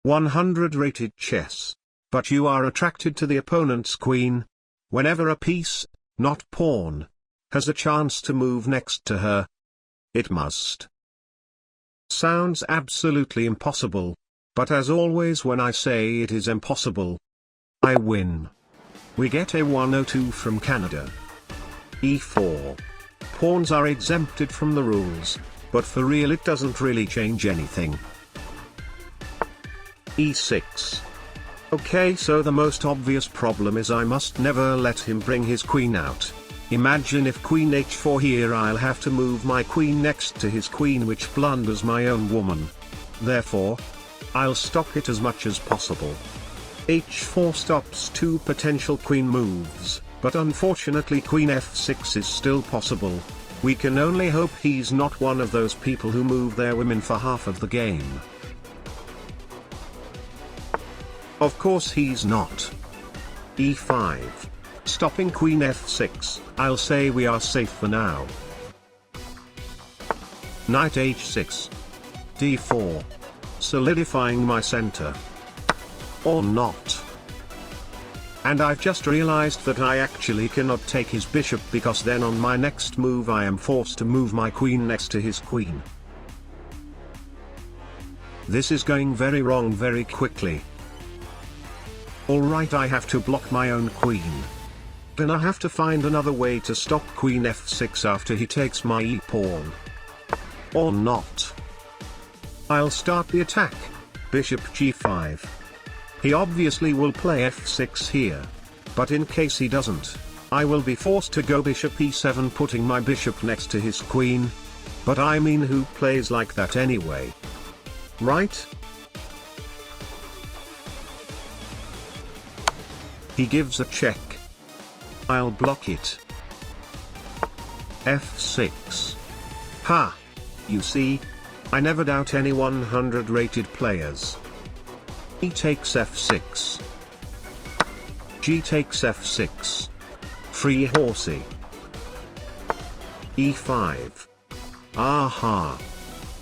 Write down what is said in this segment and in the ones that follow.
100 rated chess. But you are attracted to the opponent's queen. Whenever a piece, not pawn, has a chance to move next to her, it must. Sounds absolutely impossible, but as always when I say it is impossible, I win. We get a 102 from Canada. E4. Pawns are exempted from the rules, but for real it doesn't really change anything. E6. Okay, so the most obvious problem is I must never let him bring his queen out. Imagine if queen h4 here, I'll have to move my queen next to his queen, which blunders my own woman. Therefore, I'll stop it as much as possible. h4 stops two potential queen moves, but unfortunately queen f6 is still possible. We can only hope he's not one of those people who move their women for half of the game. Of course he's not. E5. Stopping queen f6, I'll say we are safe for now. Knight h6. d4. Solidifying my center. Or not. And I've just realized that I actually cannot take his bishop, because then on my next move I am forced to move my queen next to his queen. This is going very wrong very quickly. Alright, I have to block my own queen. Then I have to find another way to stop queen f6 after he takes my e-pawn. Or not. I'll start the attack. Bishop g5. He obviously will play f6 here. But in case he doesn't, I will be forced to go bishop e7, putting my bishop next to his queen. But I mean, who plays like that anyway? Right? He gives a check. I'll block it. f6. Ha! You see? I never doubt any 100 rated players. E takes f6. G takes f6. Free horsey. e5. Aha!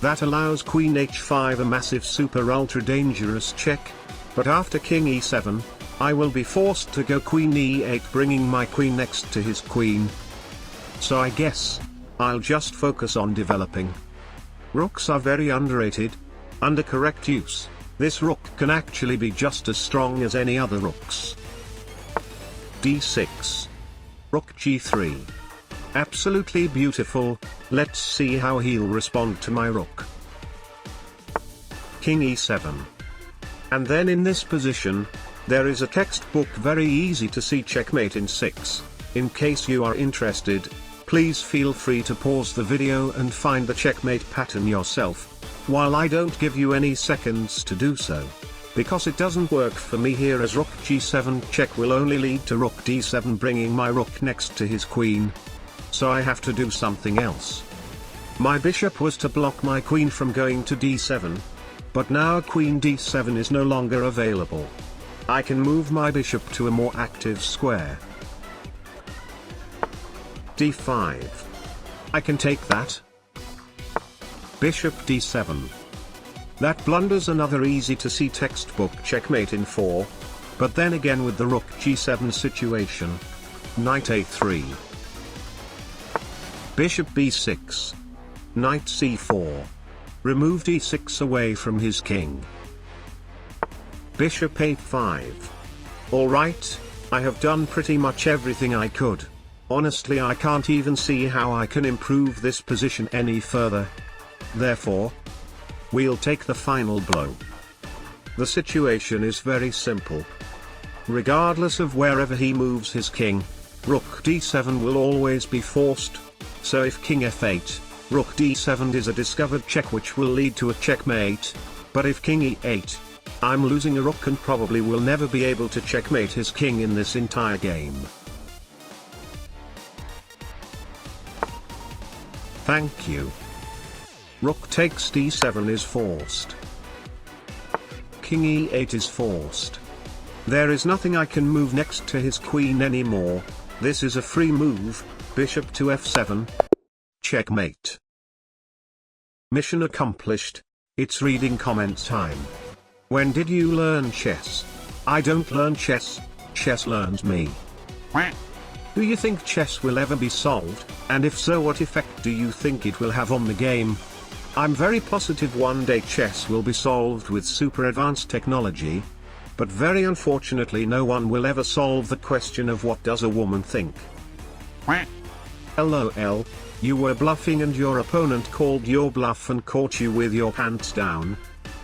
That allows queen h5 a massive super ultra dangerous check. But after king e7, I will be forced to go queen e8, bringing my queen next to his queen. So I guess I'll just focus on developing. Rooks are very underrated. Under correct use, this rook can actually be just as strong as any other rooks. d6. Rook g3. Absolutely beautiful. Let's see how he'll respond to my rook. King e7. And then in this position, there is a textbook very easy to see checkmate in 6. In case you are interested, please feel free to pause the video and find the checkmate pattern yourself, while I don't give you any seconds to do so. Because it doesn't work for me here, as rook g7 check will only lead to rook d7, bringing my rook next to his queen. So I have to do something else. My bishop was to block my queen from going to d7. But now queen d7 is no longer available. I can move my bishop to a more active square. d5. I can take that. Bishop d7. That blunders another easy to see textbook checkmate in 4. But then again with the rook g7 situation. Knight a3. Bishop b6. Knight c4. Remove d6 away from his king. Bishop a5. Alright, I have done pretty much everything I could. Honestly, I can't even see how I can improve this position any further. Therefore, we'll take the final blow. The situation is very simple. Regardless of wherever he moves his king, rook d7 will always be forced. So if king f8, rook d7 is a discovered check which will lead to a checkmate. But if king e8, I'm losing a rook and probably will never be able to checkmate his king in this entire game. Thank you. Rook takes d7 is forced. King e8 is forced. There is nothing I can move next to his queen anymore. This is a free move. Bishop to f7. Checkmate. Mission accomplished. It's reading comment time. When did you learn chess? I don't learn chess, chess learns me. Do you think chess will ever be solved, and if so, what effect do you think it will have on the game? I'm very positive one day chess will be solved with super advanced technology, but very unfortunately no one will ever solve the question of what does a woman think. LOL, you were bluffing and your opponent called your bluff and caught you with your pants down.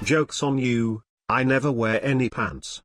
Joke's on you, I never wear any pants.